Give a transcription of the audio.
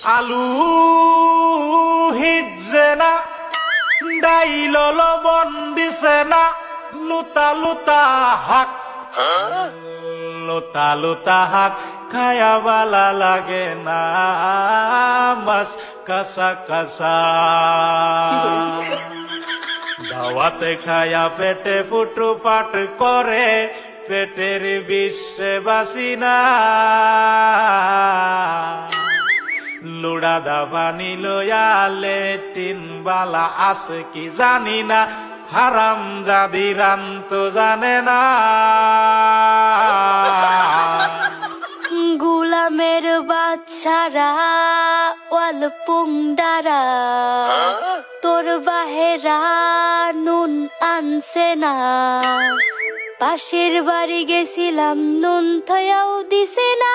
আলু হিজে না ডাইল লবণ দিছে না লুতা লুতা হাক লুতা লুতা হাক খায়া বালা লাগে না মাছ কাঁচা কাঁচা দাওয়াতে খায়া পেটে ফুটু পাট করে পেটের বিশ্বে বাসি না লুড়া দাবানি লয়া লেটিন বালা আছে কি জানি না হারাম জাদি রান তো জানে না গুলামের বাচ্চারা ওয়াল পুংডারা তোর বাহেরা নুন আনছে না পাশের বাড়ি গেছিলাম নুন থয়াও দিছে না